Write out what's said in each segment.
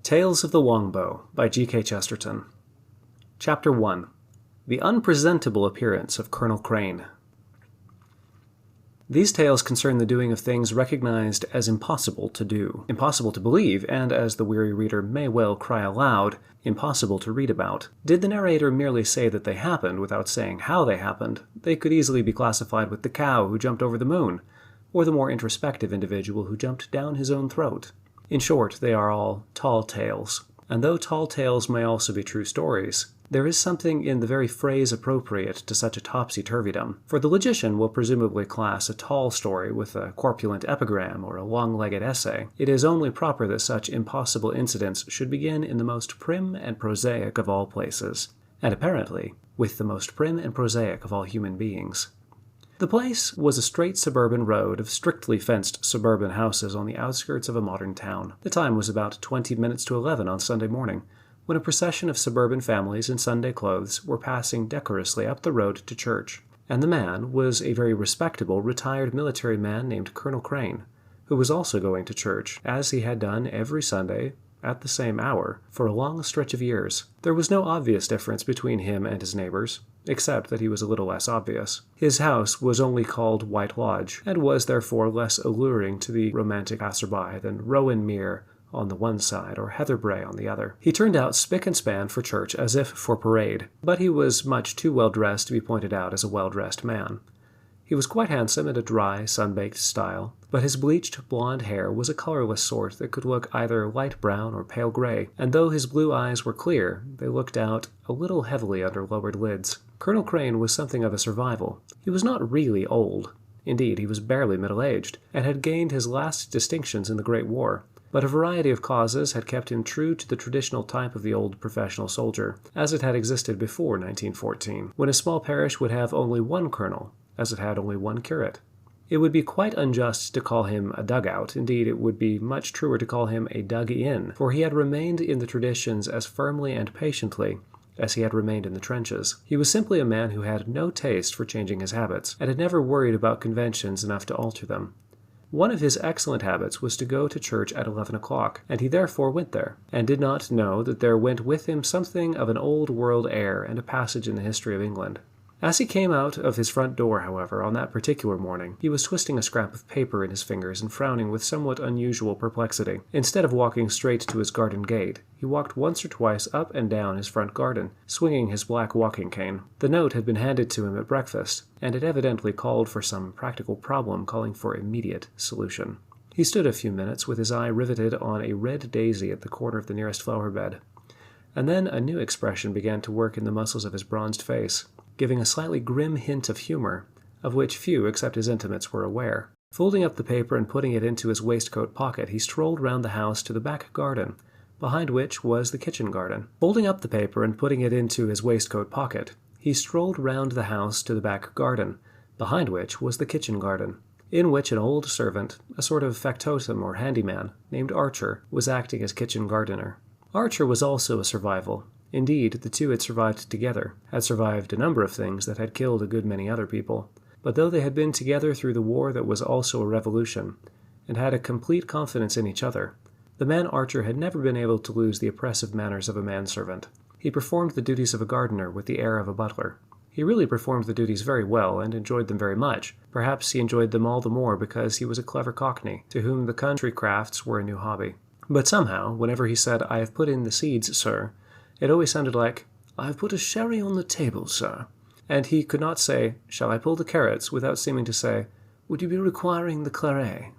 Tales of the Longbow by G.K. Chesterton. Chapter 1. The Unpresentable Appearance of Colonel Crane. These tales concern the doing of things recognized as impossible to do, impossible to believe, and, as the weary reader may well cry aloud, impossible to read about. Did the narrator merely say that they happened without saying how they happened, they could easily be classified with the cow who jumped over the moon, or the more introspective individual who jumped down his own throat. In short, they are all tall tales. And though tall tales may also be true stories, there is something in the very phrase appropriate to such a topsy-turvydom, for the logician will presumably class a tall story with a corpulent epigram or a long-legged essay. It is only proper that such impossible incidents should begin in the most prim and prosaic of all places, and apparently with the most prim and prosaic of all human beings. The place was a straight suburban road of strictly fenced suburban houses on the outskirts of a modern town. The time was about 20 minutes to 11 on Sunday morning, when a procession of suburban families in Sunday clothes were passing decorously up the road to church, and the man was a very respectable retired military man named Colonel Crane, who was also going to church, as he had done every Sunday at the same hour for a long stretch of years. There was no obvious difference between him and his neighbors, except that he was a little less obvious. His house was only called White Lodge, and was therefore less alluring to the romantic passerby than Rowan Mere on the one side or Heatherbrae on the other. He turned out spick and span for church as if for parade, but he was much too well dressed to be pointed out as a well-dressed man. He was quite handsome in a dry, sun-baked style, but his bleached blonde hair was a colorless sort that could look either light brown or pale gray, and though his blue eyes were clear, they looked out a little heavily under lowered lids. Colonel Crane was something of a survival. He was not really old. Indeed, he was barely middle-aged, and had gained his last distinctions in the Great War, but a variety of causes had kept him true to the traditional type of the old professional soldier, as it had existed before 1914, when a small parish would have only one colonel, as it had only one curate. It would be quite unjust to call him a dugout. Indeed, it would be much truer to call him a dug-in, for he had remained in the traditions as firmly and patiently as he had remained in the trenches. He was simply a man who had no taste for changing his habits, and had never worried about conventions enough to alter them. One of his excellent habits was to go to church at 11 o'clock, and he therefore went there, and did not know that there went with him something of an old-world air and a passage in the history of England. As he came out of his front door, however, on that particular morning, he was twisting a scrap of paper in his fingers and frowning with somewhat unusual perplexity. Instead of walking straight to his garden gate, he walked once or twice up and down his front garden, swinging his black walking cane. The note had been handed to him at breakfast, and it evidently called for some practical problem calling for immediate solution. He stood a few minutes with his eye riveted on a red daisy at the corner of the nearest flower bed, and then a new expression began to work in the muscles of his bronzed face, giving a slightly grim hint of humor, of which few except his intimates were aware. Folding up the paper and putting it into his waistcoat pocket, he strolled round the house to the back garden, behind which was the kitchen garden. Folding up the paper and putting it into his waistcoat pocket, he strolled round the house to the back garden, behind which was the kitchen garden, in which an old servant, a sort of factotum or handyman, named Archer, was acting as kitchen gardener. Archer was also a survival. Indeed, the two had survived together, had survived a number of things that had killed a good many other people. But though they had been together through the war that was also a revolution, and had a complete confidence in each other, the man Archer had never been able to lose the oppressive manners of a manservant. He performed the duties of a gardener with the air of a butler. He really performed the duties very well, and enjoyed them very much. Perhaps he enjoyed them all the more because he was a clever cockney, to whom the country crafts were a new hobby. But somehow, whenever he said, "I have put in the seeds, sir," it always sounded like, "I have put a sherry on the table, sir." And he could not say, "Shall I pull the carrots?" without seeming to say, "Would you be requiring the claret?"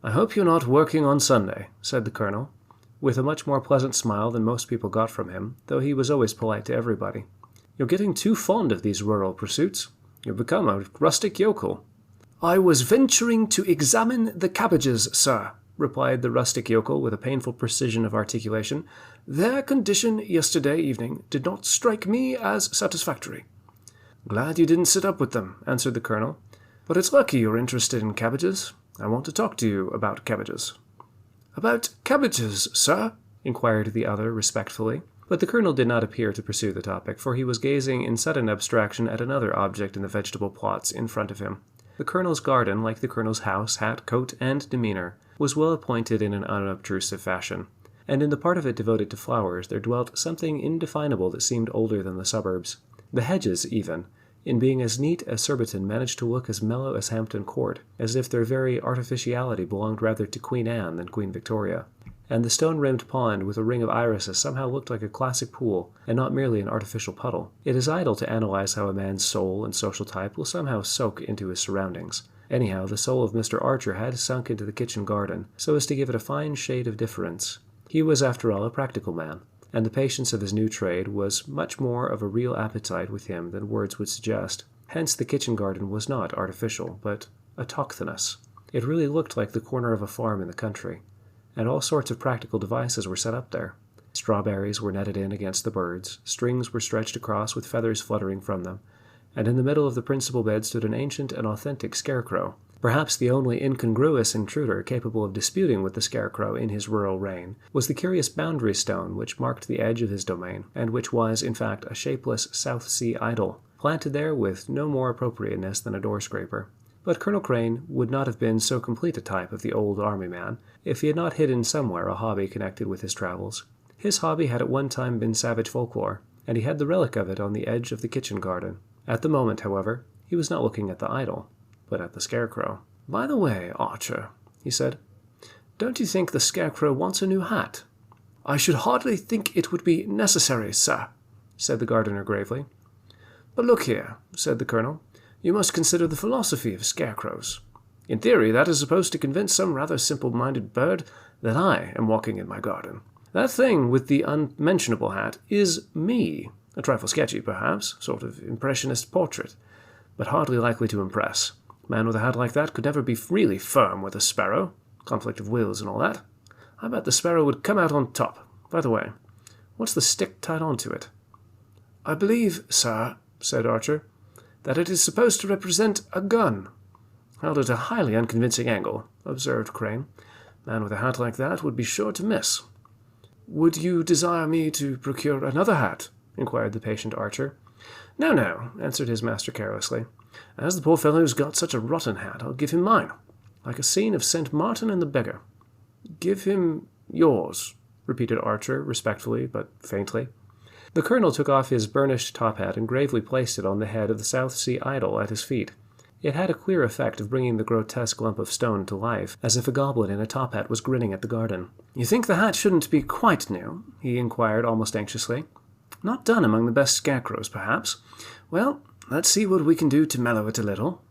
"I hope you're not working on Sunday," said the colonel, with a much more pleasant smile than most people got from him, though he was always polite to everybody. "You're getting too fond of these rural pursuits. You've become a rustic yokel." "I was venturing to examine the cabbages, sir," replied the rustic yokel with a painful precision of articulation. "Their condition yesterday evening did not strike me as satisfactory." "Glad you didn't sit up with them," answered the colonel. "But it's lucky you're interested in cabbages. I want to talk to you about cabbages." "About cabbages, sir?" inquired the other respectfully. But the colonel did not appear to pursue the topic, for he was gazing in sudden abstraction at another object in the vegetable plots in front of him. The colonel's garden, like the colonel's house, hat, coat, and demeanor, was well appointed in an unobtrusive fashion. and in the part of it devoted to flowers there dwelt something indefinable that seemed older than the suburbs. The hedges, even, in being as neat as Surbiton, managed to look as mellow as Hampton Court, as if their very artificiality belonged rather to Queen Anne than Queen Victoria. And the stone-rimmed pond with a ring of irises somehow looked like a classic pool, and not merely an artificial puddle. It is idle to analyze how a man's soul and social type will somehow soak into his surroundings. Anyhow, the soul of Mr. Archer had sunk into the kitchen garden, so as to give it a fine shade of difference. He was, after all, a practical man, and the patience of his new trade was much more of a real appetite with him than words would suggest. Hence the kitchen garden was not artificial, but autochthonous. It really looked like the corner of a farm in the country, and all sorts of practical devices were set up there. Strawberries were netted in against the birds, strings were stretched across with feathers fluttering from them, and in the middle of the principal bed stood an ancient and authentic scarecrow. Perhaps the only incongruous intruder capable of disputing with the scarecrow in his rural reign was the curious boundary stone which marked the edge of his domain, and which was, in fact, a shapeless South Sea idol, planted there with no more appropriateness than a door-scraper. But Colonel Crane would not have been so complete a type of the old army man if he had not hidden somewhere a hobby connected with his travels. His hobby had at one time been savage folklore, and he had the relic of it on the edge of the kitchen garden. At the moment, however, he was not looking at the idol, but at the scarecrow. "By the way, Archer," he said, "don't you think the scarecrow wants a new hat?" "I should hardly think it would be necessary, sir," said the gardener gravely. "But look here," said the colonel, "you must consider the philosophy of scarecrows. In theory, that is supposed to convince some rather simple-minded bird that I am walking in my garden. That thing with the unmentionable hat is me. A trifle sketchy, perhaps, sort of impressionist portrait, but hardly likely to impress. A man with a hat like that could never be really firm with a sparrow. Conflict of wills and all that. I bet the sparrow would come out on top. By the way, what's the stick tied onto it?" "I believe, sir," said Archer, "that it is supposed to represent a gun." "Held at a highly unconvincing angle," observed Crane. "A man with a hat like that would be sure to miss." "Would you desire me to procure another hat?" inquired the patient Archer. "No," answered his master carelessly. "As the poor fellow's got such a rotten hat, I'll give him mine, like a scene of St. Martin and the beggar." "Give him yours," repeated Archer, respectfully but faintly. The colonel took off his burnished top hat and gravely placed it on the head of the South Sea idol at his feet. It had a queer effect of bringing the grotesque lump of stone to life, as if a goblin in a top hat was grinning at the garden. "You think the hat shouldn't be quite new?" he inquired almost anxiously. "Not done among the best scarecrows, perhaps. Well, let's see what we can do to mellow it a little."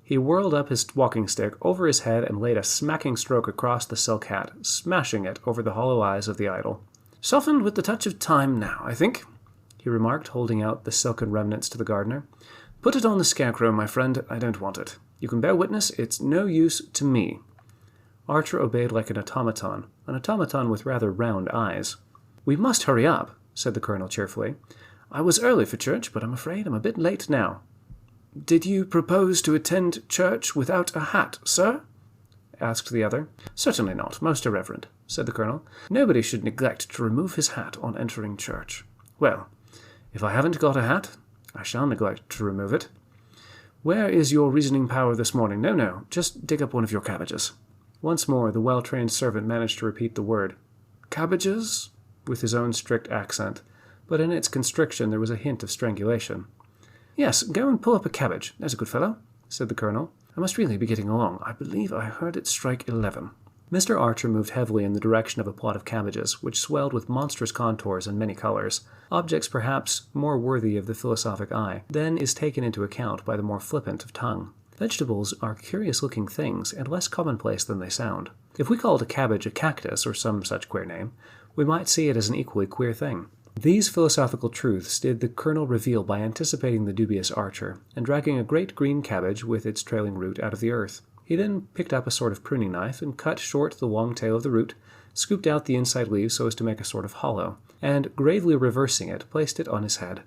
He whirled up his walking stick over his head and laid a smacking stroke across the silk hat, smashing it over the hollow eyes of the idol. "Softened with the touch of time now, I think," he remarked, holding out the silken remnants to the gardener. "Put it on the scarecrow, my friend. I don't want it. You can bear witness it's no use to me." Archer obeyed like an automaton with rather round eyes. "We must hurry up," said the colonel cheerfully. "I was early for church, but I'm afraid I'm a bit late now." "Did you propose to attend church without a hat, sir?" asked the other. "Certainly not, most irreverend," said the colonel. "Nobody should neglect to remove his hat on entering church." "Well, if I haven't got a hat, I shall neglect to remove it. Where is your reasoning power this morning? No, just dig up one of your cabbages." Once more the well-trained servant managed to repeat the word. "Cabbages?" with his own strict accent, but in its constriction there was a hint of strangulation. "Yes, go and pull up a cabbage. There's a good fellow," said the colonel. "I must really be getting along. I believe I heard it strike 11. Mr. Archer moved heavily in the direction of a plot of cabbages, which swelled with monstrous contours and many colors, objects perhaps more worthy of the philosophic eye than is taken into account by the more flippant of tongue. Vegetables are curious-looking things, and less commonplace than they sound. If we called a cabbage a cactus or some such queer name, we might see it as an equally queer thing. These philosophical truths did the colonel reveal by anticipating the dubious Archer, and dragging a great green cabbage with its trailing root out of the earth. He then picked up a sort of pruning knife and cut short the long tail of the root, scooped out the inside leaves so as to make a sort of hollow, and, gravely reversing it, placed it on his head.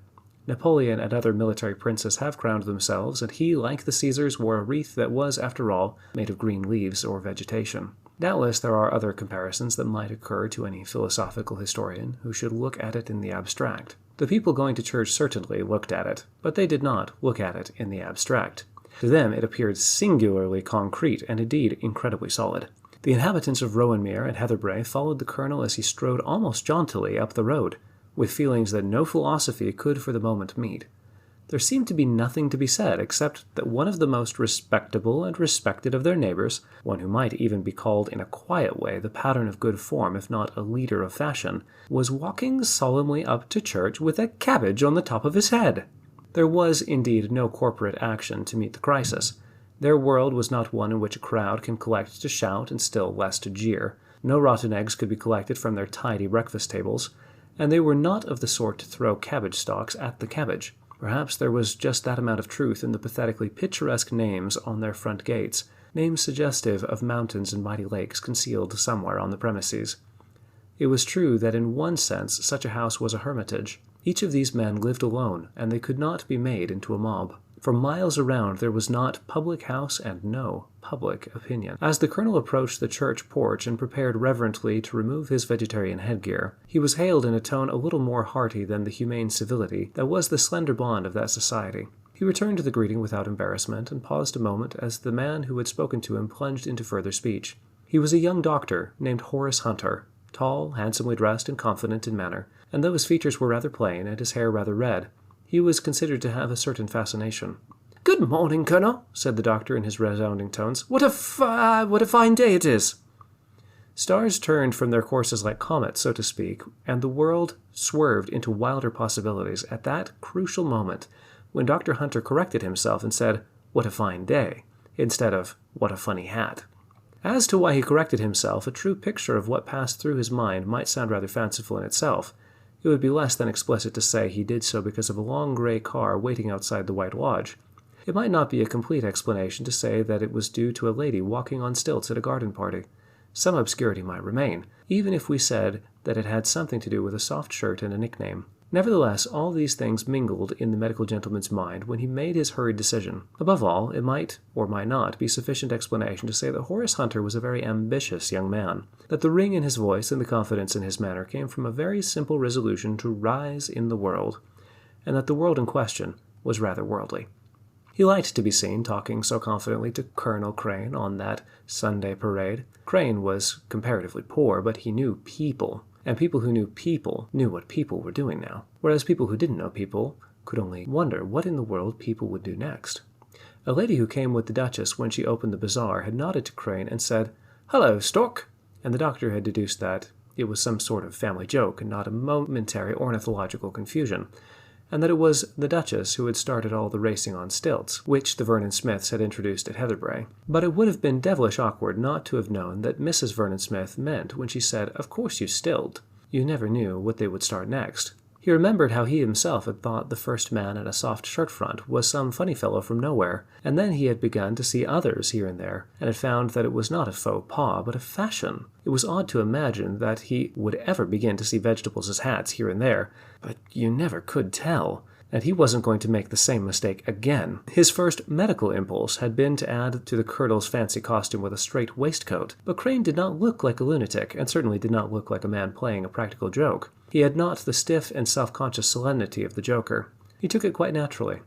Napoleon and other military princes have crowned themselves, and he, like the Caesars, wore a wreath that was, after all, made of green leaves or vegetation. Doubtless there are other comparisons that might occur to any philosophical historian who should look at it in the abstract. The people going to church certainly looked at it, but they did not look at it in the abstract. To them it appeared singularly concrete and indeed incredibly solid. The inhabitants of Rowanmere and Heatherbrae followed the colonel as he strode almost jauntily up the road, with feelings that no philosophy could for the moment meet. There seemed to be nothing to be said except that one of the most respectable and respected of their neighbors, one who might even be called in a quiet way the pattern of good form if not a leader of fashion, was walking solemnly up to church with a cabbage on the top of his head. There was indeed no corporate action to meet the crisis. Their world was not one in which a crowd can collect to shout and still less to jeer. No rotten eggs could be collected from their tidy breakfast tables, and they were not of the sort to throw cabbage stalks at the cabbage. Perhaps there was just that amount of truth in the pathetically picturesque names on their front gates, names suggestive of mountains and mighty lakes concealed somewhere on the premises. It was true that in one sense such a house was a hermitage. Each of these men lived alone, and they could not be made into a mob. For miles around there was not public house and no public opinion. As the colonel approached the church porch and prepared reverently to remove his vegetarian headgear, he was hailed in a tone a little more hearty than the humane civility that was the slender bond of that society. He returned to the greeting without embarrassment, and paused a moment as the man who had spoken to him plunged into further speech. He was a young doctor named Horace Hunter, tall, handsomely dressed, and confident in manner, and though his features were rather plain and his hair rather red, he was considered to have a certain fascination. "Good morning, Colonel," said the doctor in his resounding tones. What a fine day it is." Stars turned from their courses like comets, so to speak, and the world swerved into wilder possibilities at that crucial moment when Dr. Hunter corrected himself and said, "What a fine day," instead of "What a funny hat." As to why he corrected himself, a true picture of what passed through his mind might sound rather fanciful in itself. It would be less than explicit to say he did so because of a long gray car waiting outside the White Lodge. It might not be a complete explanation to say that it was due to a lady walking on stilts at a garden party. Some obscurity might remain, even if we said that it had something to do with a soft shirt and a nickname. Nevertheless, all these things mingled in the medical gentleman's mind when he made his hurried decision. Above all, it might, or might not, be sufficient explanation to say that Horace Hunter was a very ambitious young man, that the ring in his voice and the confidence in his manner came from a very simple resolution to rise in the world, and that the world in question was rather worldly. He liked to be seen talking so confidently to Colonel Crane on that Sunday parade. Crane was comparatively poor, but he knew people. And people who knew people knew what people were doing now, whereas people who didn't know people could only wonder what in the world people would do next. A lady who came with the Duchess when she opened the bazaar had nodded to Crane and said, "Hello, Stork," and the doctor had deduced that it was some sort of family joke and not a momentary ornithological confusion, and that it was the Duchess who had started all the racing on stilts, which the Vernon Smiths had introduced at Heatherbrae. But it would have been devilish awkward not to have known that Mrs. Vernon Smith meant when she said, "Of course you stilled." You never knew what they would start next. He remembered how he himself had thought the first man at a soft shirt front was some funny fellow from nowhere, and then he had begun to see others here and there, and had found that it was not a faux pas, but a fashion. It was odd to imagine that he would ever begin to see vegetables as hats here and there, but you never could tell. And he wasn't going to make the same mistake again. His first medical impulse had been to add to the colonel's fancy costume with a straight waistcoat, but Crane did not look like a lunatic, and certainly did not look like a man playing a practical joke. He had not the stiff and self-conscious solemnity of the joker. He took it quite naturally.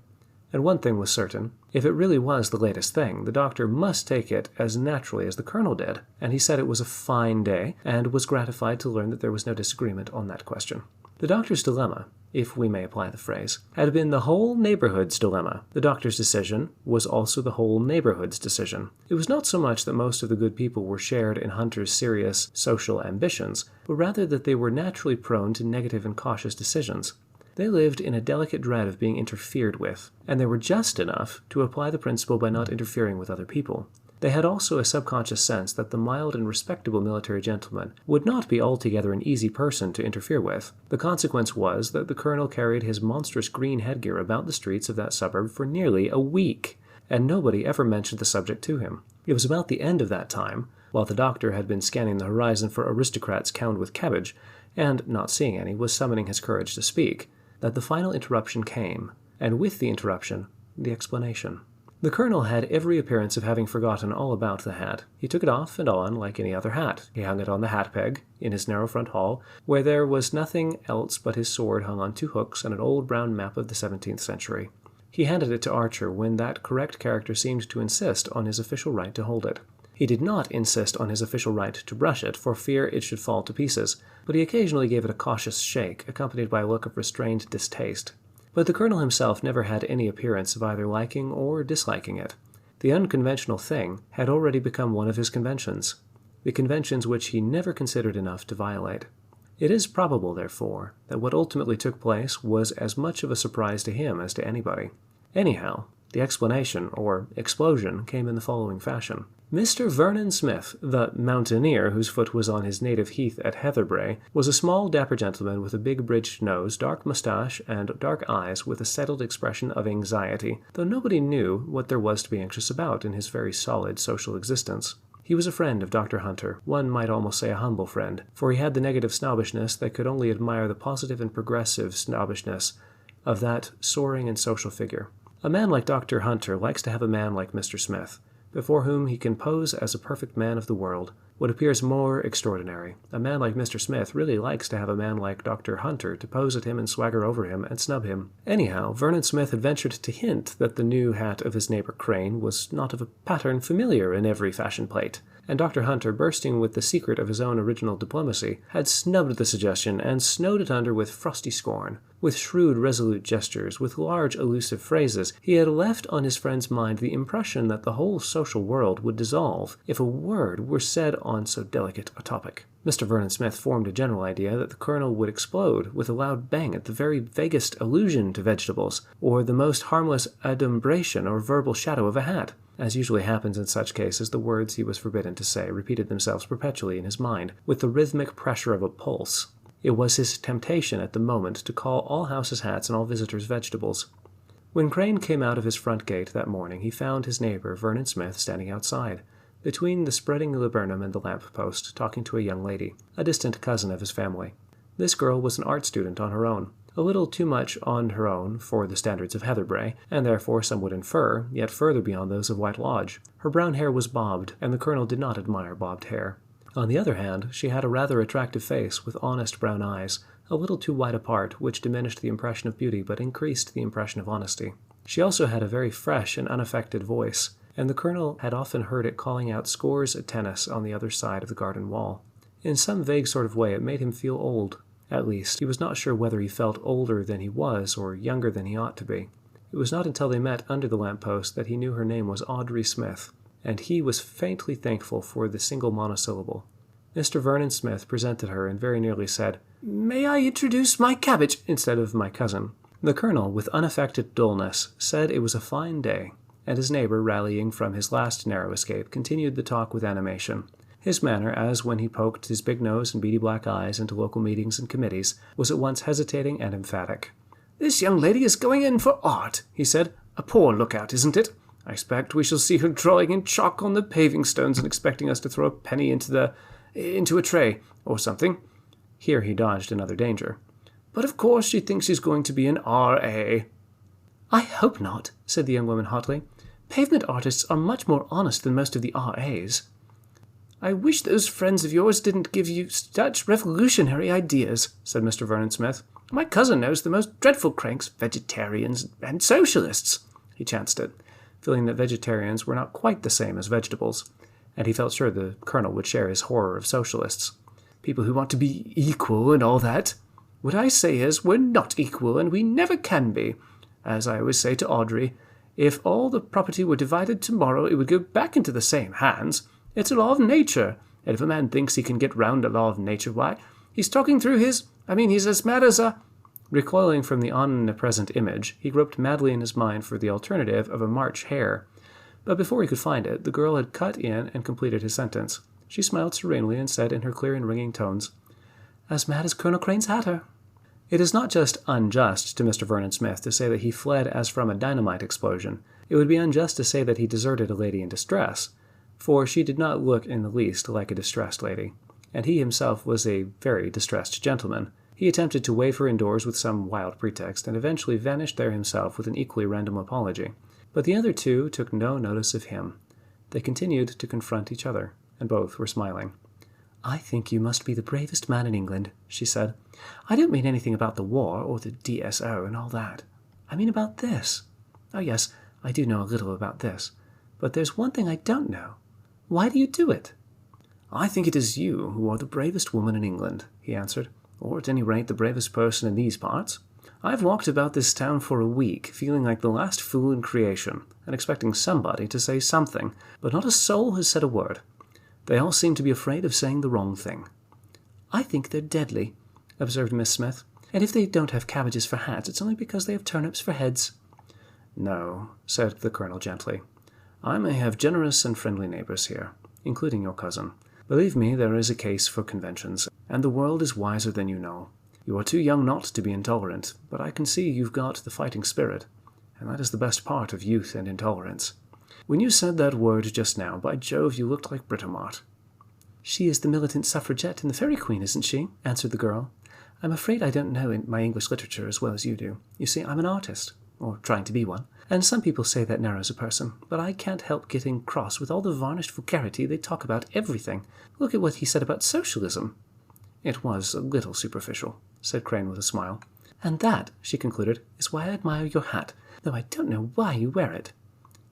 And one thing was certain. If it really was the latest thing, the doctor must take it as naturally as the colonel did, and he said it was a fine day, and was gratified to learn that there was no disagreement on that question. The doctor's dilemma, if we may apply the phrase, had been the whole neighborhood's dilemma. The doctor's decision was also the whole neighborhood's decision. It was not so much that most of the good people were shared in Hunter's serious social ambitions, but rather that they were naturally prone to negative and cautious decisions. They lived in a delicate dread of being interfered with, and they were just enough to apply the principle by not interfering with other people. They had also a subconscious sense that the mild and respectable military gentleman would not be altogether an easy person to interfere with. The consequence was that the colonel carried his monstrous green headgear about the streets of that suburb for nearly a week, and nobody ever mentioned the subject to him. It was about the end of that time, while the doctor had been scanning the horizon for aristocrats cowned with cabbage, and, not seeing any, was summoning his courage to speak, that the final interruption came, and with the interruption, the explanation. The colonel had every appearance of having forgotten all about the hat. He took it off and on like any other hat. He hung it on the hat peg, in his narrow front hall, where there was nothing else but his sword hung on 2 hooks and an old brown map of the 17th century. He handed it to Archer when that correct character seemed to insist on his official right to hold it. He did not insist on his official right to brush it, for fear it should fall to pieces, but he occasionally gave it a cautious shake, accompanied by a look of restrained distaste. But the colonel himself never had any appearance of either liking or disliking it. The unconventional thing had already become one of his conventions, the conventions which he never considered enough to violate. It is probable, therefore, that what ultimately took place was as much of a surprise to him as to anybody. Anyhow, the explanation, or explosion, came in the following fashion. Mr. Vernon Smith, the mountaineer whose foot was on his native heath at Heatherbrae, was a small, dapper gentleman with a big bridged nose, dark moustache, and dark eyes with a settled expression of anxiety, though nobody knew what there was to be anxious about in his very solid social existence. He was a friend of Dr. Hunter, one might almost say a humble friend, for he had the negative snobbishness that could only admire the positive and progressive snobbishness of that soaring and social figure. A man like Dr. Hunter likes to have a man like Mr. Smith, before whom he can pose as a perfect man of the world. What appears more extraordinary, a man like Mr. Smith really likes to have a man like Dr. Hunter to pose at him and swagger over him and snub him. Anyhow, Vernon Smith had ventured to hint that the new hat of his neighbor Crane was not of a pattern familiar in every fashion plate, and Dr. Hunter, bursting with the secret of his own original diplomacy, had snubbed the suggestion and snowed it under with frosty scorn. With shrewd, resolute gestures, with large, elusive phrases, he had left on his friend's mind the impression that the whole social world would dissolve if a word were said on so delicate a topic. Mr. Vernon Smith formed a general idea that the colonel would explode with a loud bang at the very vaguest allusion to vegetables, or the most harmless adumbration or verbal shadow of a hat. As usually happens in such cases, the words he was forbidden to say repeated themselves perpetually in his mind, with the rhythmic pressure of a pulse. It was his temptation at the moment to call all houses hats and all visitors vegetables. When Crane came out of his front gate that morning, he found his neighbor, Vernon Smith, standing outside, between the spreading laburnum and the lamp-post, talking to a young lady, a distant cousin of his family. This girl was an art student on her own, a little too much on her own for the standards of Heatherbrae, and therefore some would infer, yet further beyond those of White Lodge. Her brown hair was bobbed, and the colonel did not admire bobbed hair. On the other hand, she had a rather attractive face with honest brown eyes, a little too wide apart, which diminished the impression of beauty but increased the impression of honesty. She also had a very fresh and unaffected voice, and the colonel had often heard it calling out scores at tennis on the other side of the garden wall. In some vague sort of way it made him feel old. At least, he was not sure whether he felt older than he was or younger than he ought to be. It was not until they met under the lamp-post that he knew her name was Audrey Smith, and he was faintly thankful for the single monosyllable. Mr. Vernon Smith presented her and very nearly said, "May I introduce my cabbage?" instead of my cousin. The colonel, with unaffected dullness, said it was a fine day, and his neighbor, rallying from his last narrow escape, continued the talk with animation. His manner, as when he poked his big nose and beady black eyes into local meetings and committees, was at once hesitating and emphatic. "This young lady is going in for art," he said. "A poor lookout, isn't it? I expect we shall see her drawing in chalk on the paving stones and expecting us to throw a penny into a tray, or something." Here he dodged another danger. "But of course she thinks she's going to be an R.A." "I hope not," said the young woman hotly. "Pavement artists are much more honest than most of the R.A.'s. "I wish those friends of yours didn't give you such revolutionary ideas," said Mr. Vernon Smith. "My cousin knows the most dreadful cranks, vegetarians and socialists." He chanced it, feeling that vegetarians were not quite the same as vegetables, and he felt sure the colonel would share his horror of socialists. "People who want to be equal and all that. What I say is, we're not equal, and we never can be. As I always say to Audrey, if all the property were divided tomorrow, it would go back into the same hands. It's a law of nature, and if a man thinks he can get round a law of nature, why, he's talking through he's as mad as a—" Recoiling from the omnipresent image, he groped madly in his mind for the alternative of a March hare. But before he could find it, the girl had cut in and completed his sentence. She smiled serenely and said in her clear and ringing tones, "As mad as Colonel Crane's hatter." It is not just unjust to Mr. Vernon Smith to say that he fled as from a dynamite explosion. It would be unjust to say that he deserted a lady in distress, for she did not look in the least like a distressed lady, and he himself was a very distressed gentleman. He attempted to wave her indoors with some wild pretext, and eventually vanished there himself with an equally random apology. But the other two took no notice of him. They continued to confront each other, and both were smiling. "I think you must be the bravest man in England," she said. "I don't mean anything about the war, or the DSO, and all that. I mean about this. Oh yes, I do know a little about this. But there's one thing I don't know. Why do you do it?" "I think it is you who are the bravest woman in England," he answered, "or at any rate the bravest person in these parts. I've walked about this town for a week, feeling like the last fool in creation, and expecting somebody to say something, but not a soul has said a word. They all seem to be afraid of saying the wrong thing." "I think they're deadly," observed Miss Smith, "and if they don't have cabbages for hats, it's only because they have turnips for heads." "No," said the colonel gently. "I may have generous and friendly neighbors here, including your cousin. Believe me, there is a case for conventions, and the world is wiser than you know. You are too young not to be intolerant, but I can see you've got the fighting spirit, and that is the best part of youth and intolerance. When you said that word just now, by Jove, you looked like Britomart." "She is the militant suffragette and the Fairy Queen, isn't she?" answered the girl. "I'm afraid I don't know my English literature as well as you do. You see, I'm an artist, or trying to be one, and some people say that narrows a person, but I can't help getting cross with all the varnished vulgarity they talk about everything. Look at what he said about socialism." "It was a little superficial," said Crane with a smile. "And that," she concluded, "is why I admire your hat, though I don't know why you wear it."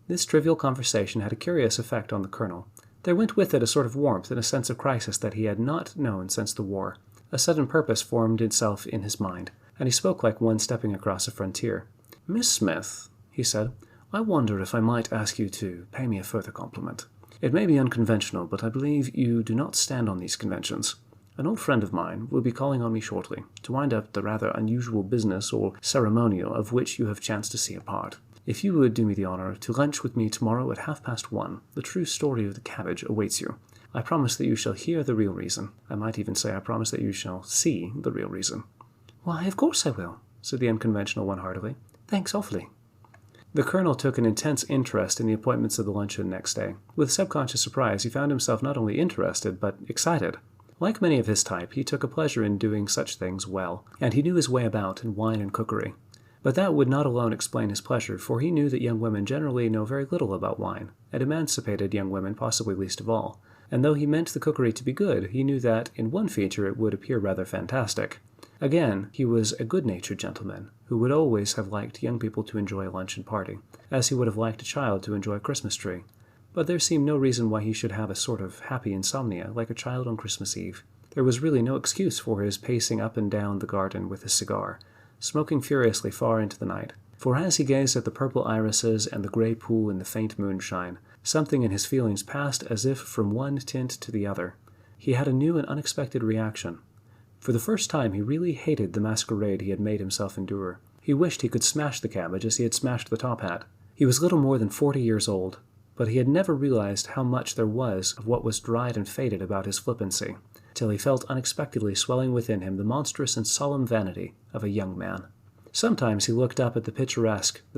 This trivial conversation had a curious effect on the colonel. There went with it a sort of warmth and a sense of crisis that he had not known since the war. A sudden purpose formed itself in his mind, and he spoke like one stepping across a frontier. "Miss Smith," he said, "I wonder if I might ask you to pay me a further compliment. It may be unconventional, but I believe you do not stand on these conventions. An old friend of mine will be calling on me shortly to wind up the rather unusual business or ceremonial of which you have chanced to see a part. If you would do me the honor to lunch with me tomorrow at 1:30, the true story of the cabbage awaits you. I promise that you shall hear the real reason. I might even say I promise that you shall see the real reason." "Why, of course I will," said the unconventional one heartily. "Thanks awfully." The colonel took an intense interest in the appointments of the luncheon next day. With subconscious surprise, he found himself not only interested, but excited. Like many of his type, he took a pleasure in doing such things well, and he knew his way about in wine and cookery. But that would not alone explain his pleasure, for he knew that young women generally know very little about wine, and emancipated young women possibly least of all. And though he meant the cookery to be good, he knew that, in one feature, it would appear rather fantastic. Again, he was a good-natured gentleman, who would always have liked young people to enjoy a luncheon party, as he would have liked a child to enjoy a Christmas tree. But there seemed no reason why he should have a sort of happy insomnia, like a child on Christmas Eve. There was really no excuse for his pacing up and down the garden with his cigar, smoking furiously far into the night. For as he gazed at the purple irises and the grey pool in the faint moonshine, something in his feelings passed as if from one tint to the other. He had a new and unexpected reaction. For the first time he really hated the masquerade he had made himself endure. He wished he could smash the cabbage as he had smashed the top hat. He was little more than 40 years old, but he had never realized how much there was of what was dried and faded about his flippancy, till he felt unexpectedly swelling within him the monstrous and solemn vanity of a young man. Sometimes he looked up at the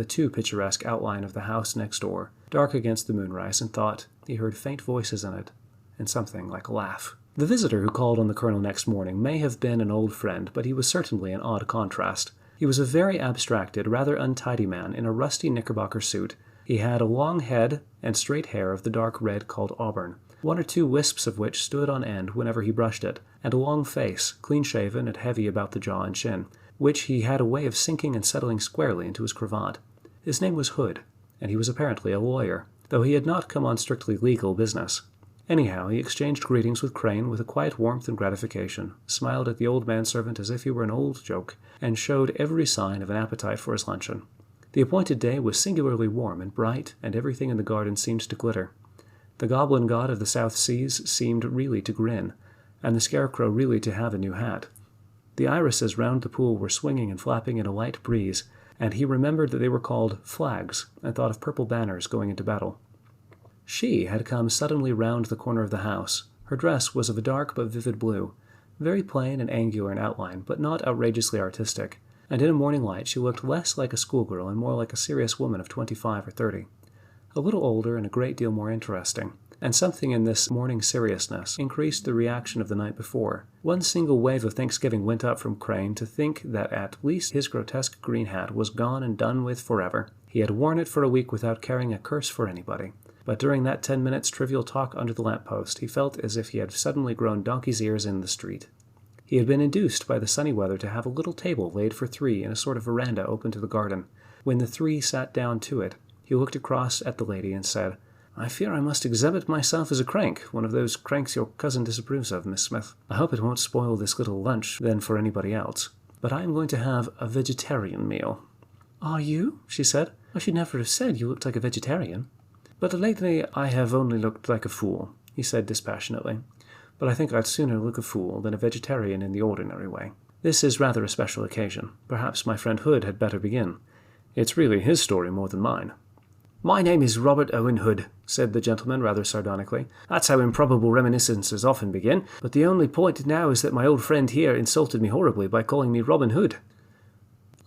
too picturesque outline of the house next door, dark against the moonrise, and thought he heard faint voices in it, and something like a laugh. The visitor who called on the colonel next morning may have been an old friend, but he was certainly an odd contrast. He was a very abstracted, rather untidy man in a rusty knickerbocker suit. He had a long head and straight hair of the dark red called auburn, one or two wisps of which stood on end whenever he brushed it, and a long face, clean-shaven and heavy about the jaw and chin, which he had a way of sinking and settling squarely into his cravat. His name was Hood, and he was apparently a lawyer, though he had not come on strictly legal business. Anyhow, he exchanged greetings with Crane with a quiet warmth and gratification, smiled at the old manservant as if he were an old joke, and showed every sign of an appetite for his luncheon. The appointed day was singularly warm and bright, and everything in the garden seemed to glitter. The goblin god of the South Seas seemed really to grin, and the scarecrow really to have a new hat. The irises round the pool were swinging and flapping in a light breeze, and he remembered that they were called flags, and thought of purple banners going into battle. She had come suddenly round the corner of the house. Her dress was of a dark but vivid blue, very plain and angular in outline, but not outrageously artistic, and in a morning light she looked less like a schoolgirl and more like a serious woman of 25 or 30. A little older and a great deal more interesting, and something in this morning seriousness increased the reaction of the night before. One single wave of thanksgiving went up from Crane to think that at least his grotesque green hat was gone and done with forever. He had worn it for a week without caring a curse for anybody. But during that 10 minutes' trivial talk under the lamp-post, he felt as if he had suddenly grown donkey's ears in the street. He had been induced by the sunny weather to have a little table laid for three in a sort of veranda open to the garden. When the three sat down to it, he looked across at the lady and said, I fear I must exhibit myself as a crank, one of those cranks your cousin disapproves of, Miss Smith. I hope it won't spoil this little lunch, then, for anybody else. But I am going to have a vegetarian meal." "Are you?" she said. "I should never have said you looked like a vegetarian." "But lately I have only looked like a fool," he said dispassionately. "But I think I'd sooner look a fool than a vegetarian in the ordinary way. This is rather a special occasion. Perhaps my friend Hood had better begin. It's really his story more than mine." "My name is Robert Owen Hood," said the gentleman rather sardonically. "That's how improbable reminiscences often begin, but the only point now is that my old friend here insulted me horribly by calling me Robin Hood."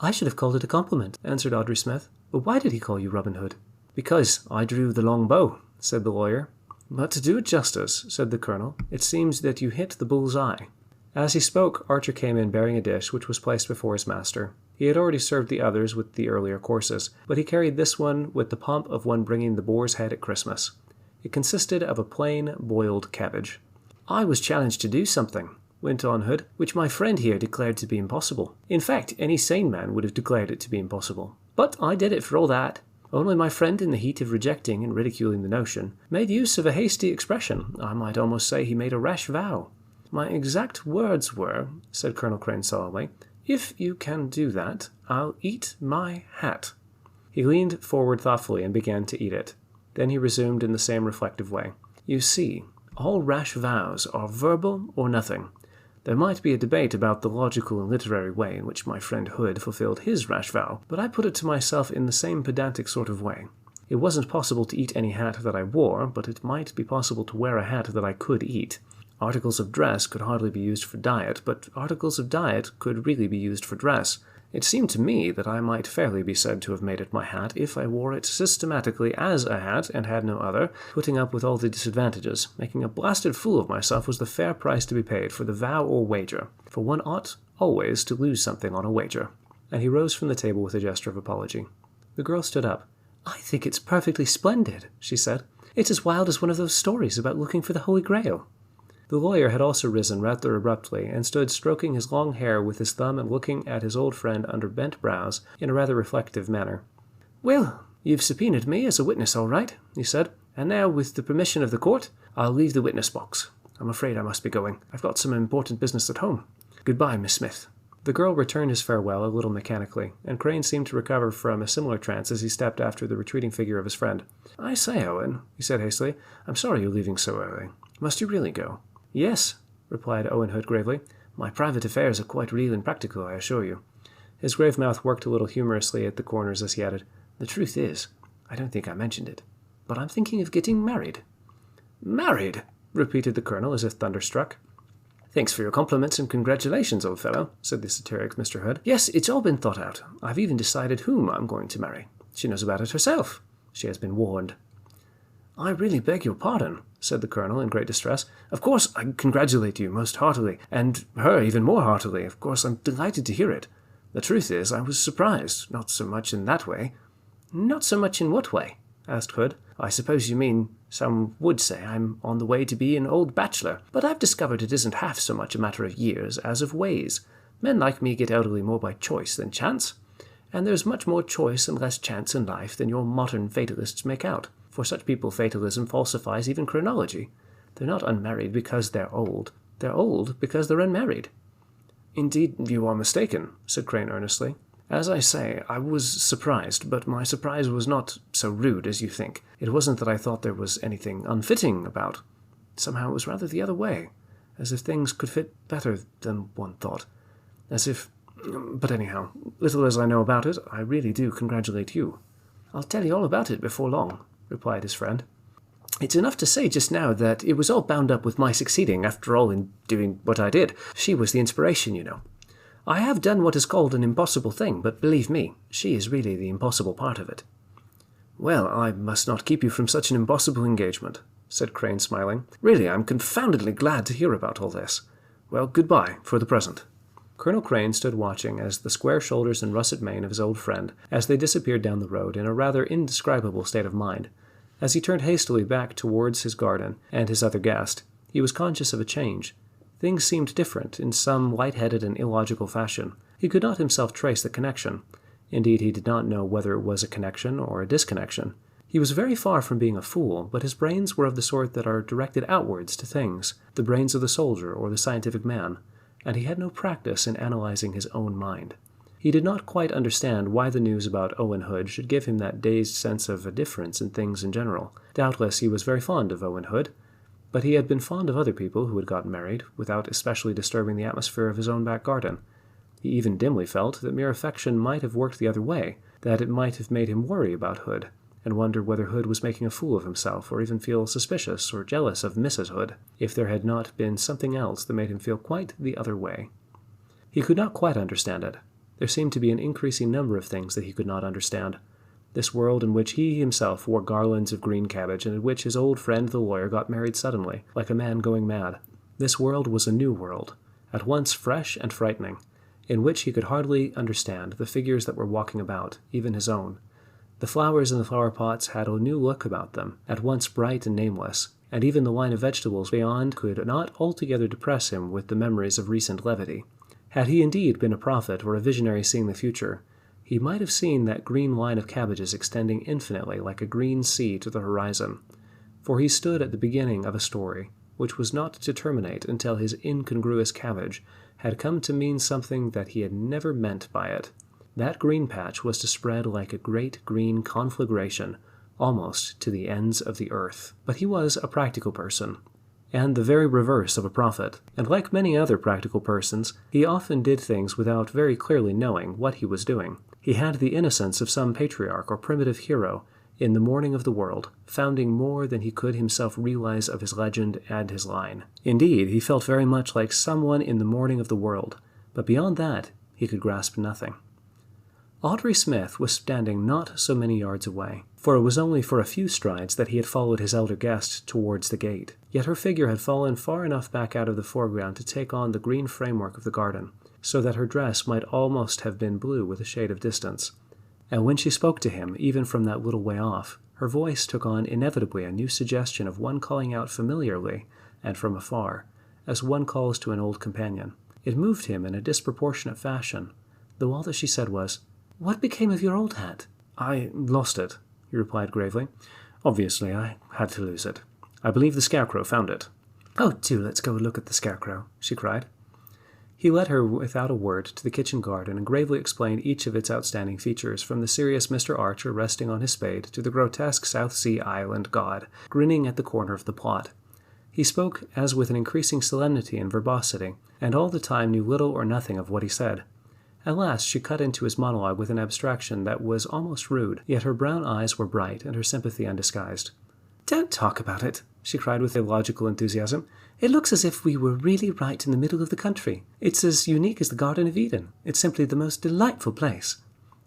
"I should have called it a compliment," answered Audrey Smith. "But why did he call you Robin Hood?" "Because I drew the long bow," said the lawyer. "But to do it justice," said the colonel, "it seems that you hit the bull's eye." As he spoke, Archer came in bearing a dish which was placed before his master. He had already served the others with the earlier courses, but he carried this one with the pomp of one bringing the boar's head at Christmas. It consisted of a plain, boiled cabbage. "I was challenged to do something," went on Hood, "which my friend here declared to be impossible. In fact, any sane man would have declared it to be impossible. But I did it for all that. Only my friend, in the heat of rejecting and ridiculing the notion, made use of a hasty expression. I might almost say he made a rash vow. My exact words were," said Colonel Crane solemnly, "'If you can do that, I'll eat my hat.'" He leaned forward thoughtfully and began to eat it. Then he resumed in the same reflective way. "You see, all rash vows are verbal or nothing. There might be a debate about the logical and literary way in which my friend Hood fulfilled his rash vow, but I put it to myself in the same pedantic sort of way. It wasn't possible to eat any hat that I wore, but it might be possible to wear a hat that I could eat. Articles of dress could hardly be used for diet, but articles of diet could really be used for dress. It seemed to me that I might fairly be said to have made it my hat if I wore it systematically as a hat and had no other, putting up with all the disadvantages. Making a blasted fool of myself was the fair price to be paid for the vow or wager, for one ought always to lose something on a wager." And he rose from the table with a gesture of apology. The girl stood up. "I think it's perfectly splendid," she said. "It's as wild as one of those stories about looking for the Holy Grail." The lawyer had also risen rather abruptly and stood stroking his long hair with his thumb and looking at his old friend under bent brows in a rather reflective manner. "Well, you've subpoenaed me as a witness all right," he said, "and now, with the permission of the court, I'll leave the witness box. I'm afraid I must be going. I've got some important business at home. Goodbye, Miss Smith." The girl returned his farewell a little mechanically, and Crane seemed to recover from a similar trance as he stepped after the retreating figure of his friend. "I say, Owen," he said hastily, "I'm sorry you're leaving so early. Must you really go?" "Yes," replied Owen Hood gravely. "My private affairs are quite real and practical, I assure you." His grave mouth worked a little humorously at the corners as he added, "The truth is, I don't think I mentioned it, but I'm thinking of getting married." "Married?" repeated the colonel as if thunderstruck. "Thanks for your compliments and congratulations, old fellow," said the satiric Mr. Hood. "Yes, it's all been thought out. I've even decided whom I'm going to marry. She knows about it herself. She has been warned." "I really beg your pardon," said the colonel in great distress. "Of course, I congratulate you most heartily, and her even more heartily. Of course, I'm delighted to hear it. The truth is, I was surprised, not so much in that way." "Not so much in what way?" asked Hood. "I suppose you mean, some would say I'm on the way to be an old bachelor, but I've discovered it isn't half so much a matter of years as of ways. Men like me get elderly more by choice than chance, and there's much more choice and less chance in life than your modern fatalists make out. For such people, fatalism falsifies even chronology. They're not unmarried because they're old. They're old because they're unmarried." "Indeed, you are mistaken," said Crane earnestly. "As I say, I was surprised, but my surprise was not so rude as you think. It wasn't that I thought there was anything unfitting about. Somehow it was rather the other way, as if things could fit better than one thought. As if... But anyhow, little as I know about it, I really do congratulate you." "I'll tell you all about it before long," replied his friend. "It's enough to say just now that it was all bound up with my succeeding, after all, in doing what I did. She was the inspiration, you know. I have done what is called an impossible thing, but believe me, she is really the impossible part of it." "Well, I must not keep you from such an impossible engagement," said Crane, smiling. "Really, I'm confoundedly glad to hear about all this. Well, goodbye, for the present." Colonel Crane stood watching as the square shoulders and russet mane of his old friend, as they disappeared down the road in a rather indescribable state of mind. As he turned hastily back towards his garden and his other guest, he was conscious of a change. Things seemed different in some light-headed and illogical fashion. He could not himself trace the connection. Indeed, he did not know whether it was a connection or a disconnection. He was very far from being a fool, but his brains were of the sort that are directed outwards to things, the brains of the soldier or the scientific man, and he had no practice in analyzing his own mind. He did not quite understand why the news about Owen Hood should give him that dazed sense of a difference in things in general. Doubtless he was very fond of Owen Hood, but he had been fond of other people who had gotten married, without especially disturbing the atmosphere of his own back garden. He even dimly felt that mere affection might have worked the other way, that it might have made him worry about Hood, and wonder whether Hood was making a fool of himself, or even feel suspicious or jealous of Mrs. Hood, if there had not been something else that made him feel quite the other way. He could not quite understand it. There seemed to be an increasing number of things that he could not understand. This world in which he himself wore garlands of green cabbage, and in which his old friend the lawyer got married suddenly, like a man going mad. This world was a new world, at once fresh and frightening, in which he could hardly understand the figures that were walking about, even his own. The flowers in the flower pots had a new look about them, at once bright and nameless, and even the line of vegetables beyond could not altogether depress him with the memories of recent levity. Had he indeed been a prophet or a visionary seeing the future, he might have seen that green line of cabbages extending infinitely like a green sea to the horizon, for he stood at the beginning of a story, which was not to terminate until his incongruous cabbage had come to mean something that he had never meant by it. That green patch was to spread like a great green conflagration, almost to the ends of the earth. But he was a practical person, and the very reverse of a prophet, and like many other practical persons, he often did things without very clearly knowing what he was doing. He had the innocence of some patriarch or primitive hero in the morning of the world, founding more than he could himself realize of his legend and his line. Indeed, he felt very much like someone in the morning of the world, but beyond that he could grasp nothing. Audrey Smith was standing not so many yards away, for it was only for a few strides that he had followed his elder guest towards the gate. Yet her figure had fallen far enough back out of the foreground to take on the green framework of the garden, so that her dress might almost have been blue with a shade of distance. And when she spoke to him, even from that little way off, her voice took on inevitably a new suggestion of one calling out familiarly and from afar, as one calls to an old companion. It moved him in a disproportionate fashion, though all that she said was, "What became of your old hat?" "I lost it," he replied gravely. "Obviously, I had to lose it. I believe the Scarecrow found it." "Oh, do let's go look at the Scarecrow," she cried. He led her without a word to the kitchen garden and gravely explained each of its outstanding features, from the serious Mr. Archer resting on his spade to the grotesque South Sea Island god grinning at the corner of the plot. He spoke as with an increasing solemnity and verbosity, and all the time knew little or nothing of what he said. At last she cut into his monologue with an abstraction that was almost rude, yet her brown eyes were bright and her sympathy undisguised. "Don't talk about it," she cried with illogical enthusiasm. "It looks as if we were really right in the middle of the country. It's as unique as the Garden of Eden. It's simply the most delightful place."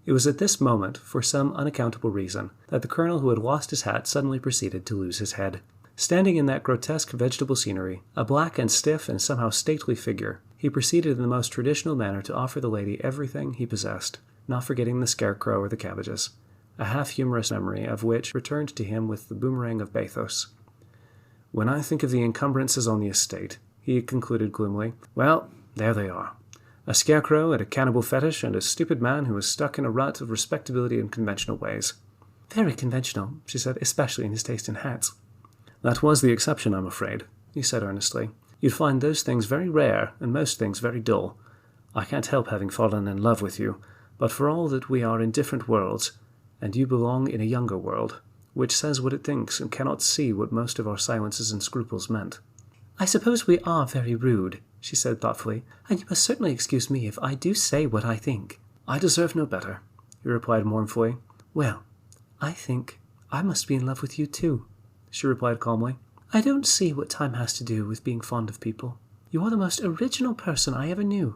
It was at this moment, for some unaccountable reason, that the colonel who had lost his hat suddenly proceeded to lose his head. Standing in that grotesque vegetable scenery, a black and stiff and somehow stately figure, he proceeded in the most traditional manner to offer the lady everything he possessed, not forgetting the Scarecrow or the cabbages, a half-humorous memory of which returned to him with the boomerang of bathos. "When I think of the encumbrances on the estate," he concluded gloomily, "well, there they are. A scarecrow and a cannibal fetish and a stupid man who is stuck in a rut of respectability and conventional ways." "Very conventional," she said, "especially in his taste in hats." "That was the exception, I'm afraid," he said earnestly. "You'd find those things very rare and most things very dull. I can't help having fallen in love with you, but for all that we are in different worlds, and you belong in a younger world, which says what it thinks and cannot see what most of our silences and scruples meant." "I suppose we are very rude," she said thoughtfully, "and you must certainly excuse me if I do say what I think." "I deserve no better," he replied mournfully. "Well, I think I must be in love with you too," she replied calmly. "I don't see what time has to do with being fond of people. You are the most original person I ever knew."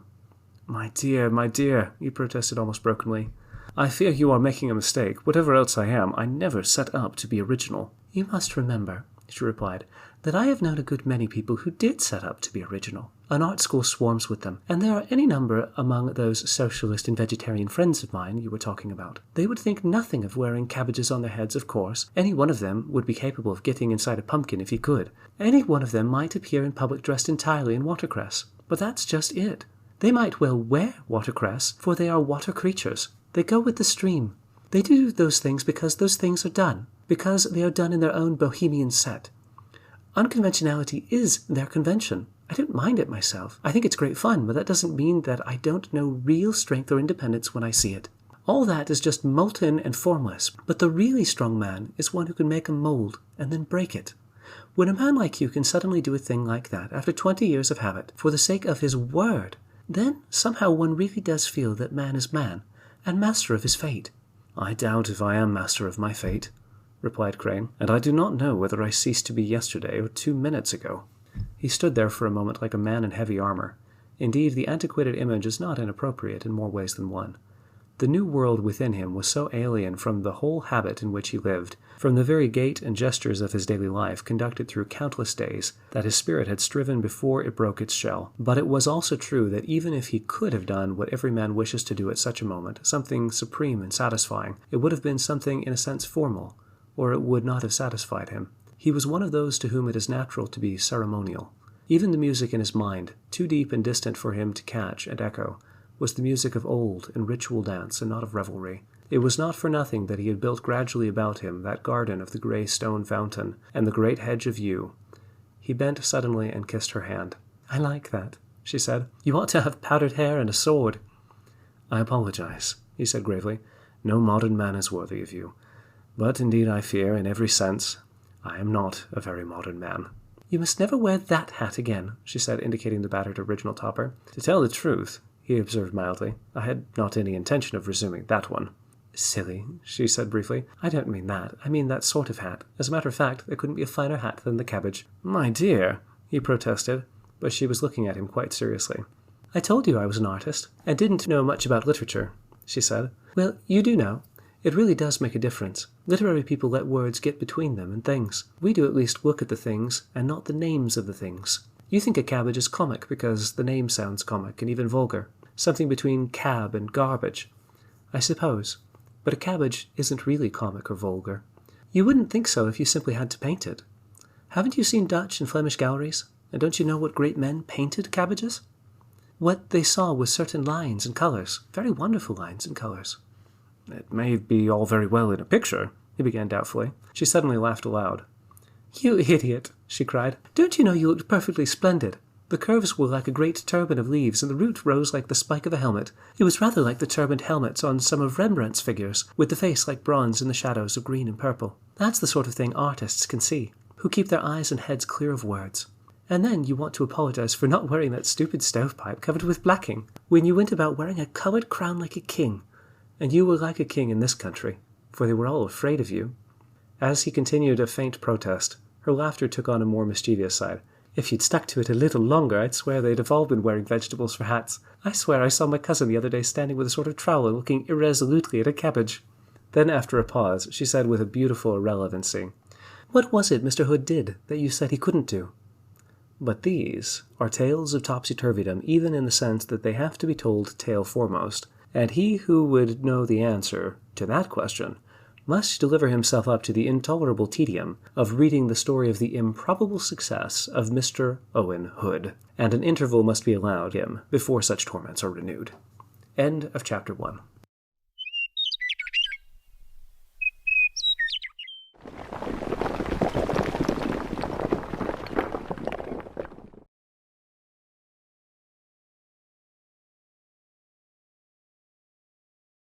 My dear," he protested almost brokenly. "I fear you are making a mistake. Whatever else I am, I never set up to be original." "You must remember," she replied, "that I have known a good many people who did set up to be original. An art school swarms with them, and there are any number among those socialist and vegetarian friends of mine you were talking about. They would think nothing of wearing cabbages on their heads, of course. Any one of them would be capable of getting inside a pumpkin if he could. Any one of them might appear in public dressed entirely in watercress. But that's just it. They might well wear watercress, for they are water creatures. They go with the stream. They do those things because those things are done. because they are done in their own bohemian set. Unconventionality is their convention. I don't mind it myself. I think it's great fun, but that doesn't mean that I don't know real strength or independence when I see it. All that is just molten and formless, but the really strong man is one who can make a mold and then break it. When a man like you can suddenly do a thing like that after 20 years of habit, for the sake of his word, then somehow one really does feel that man is man, and master of his fate. I doubt if I am master of my fate, replied Crane, and I do not know whether I ceased to be yesterday or 2 minutes ago. He stood there for a moment like a man in heavy armor. Indeed, the antiquated image is not inappropriate in more ways than one. The new world within him was so alien from the whole habit in which he lived, from the very gait and gestures of his daily life conducted through countless days, that his spirit had striven before it broke its shell. But it was also true that even if he could have done what every man wishes to do at such a moment, something supreme and satisfying, it would have been something in a sense formal, or it would not have satisfied him. He was one of those to whom it is natural to be ceremonial. Even the music in his mind, too deep and distant for him to catch and echo, was the music of old and ritual dance and not of revelry. It was not for nothing that he had built gradually about him that garden of the grey stone fountain and the great hedge of yew. He bent suddenly and kissed her hand. "I like that," she said. "You ought to have powdered hair and a sword." "I apologize," he said gravely. "No modern man is worthy of you. But indeed I fear, in every sense, I am not a very modern man." "You must never wear that hat again," she said, indicating the battered original topper. "To tell the truth," he observed mildly, "I had not any intention of resuming that one." "Silly," she said briefly. "I don't mean that. I mean that sort of hat. As a matter of fact, there couldn't be a finer hat than the cabbage." "My dear," he protested, but she was looking at him quite seriously. "I told you I was an artist, and didn't know much about literature," she said. "Well, you do know. It really does make a difference. Literary people let words get between them and things. We do at least look at the things, and not the names of the things. You think a cabbage is comic because the name sounds comic and even vulgar. Something between cab and garbage. I suppose. But a cabbage isn't really comic or vulgar. You wouldn't think so if you simply had to paint it. Haven't you seen Dutch and Flemish galleries? And don't you know what great men painted cabbages? What they saw was certain lines and colours, very wonderful lines and colours." "It may be all very well in a picture," he began doubtfully. She suddenly laughed aloud. "You idiot," she cried. "Don't you know you looked perfectly splendid? The curves were like a great turban of leaves, and the root rose like the spike of a helmet. It was rather like the turbaned helmets on some of Rembrandt's figures, with the face like bronze in the shadows of green and purple. That's the sort of thing artists can see, who keep their eyes and heads clear of words. And then you want to apologize for not wearing that stupid stovepipe covered with blacking, when you went about wearing a coloured crown like a king. And you were like a king in this country, for they were all afraid of you." As he continued a faint protest, her laughter took on a more mischievous side. "If you'd stuck to it a little longer, I'd swear they'd have all been wearing vegetables for hats. I swear I saw my cousin the other day standing with a sort of trowel looking irresolutely at a cabbage." Then, after a pause, she said with a beautiful irrelevancy, "What was it Mr. Hood did that you said he couldn't do?" But these are tales of topsy-turvydom, even in the sense that they have to be told tail foremost, and he who would know the answer to that question must deliver himself up to the intolerable tedium of reading the story of the improbable success of Mr. Owen Hood, and an interval must be allowed him before such torments are renewed. End of Chapter 1.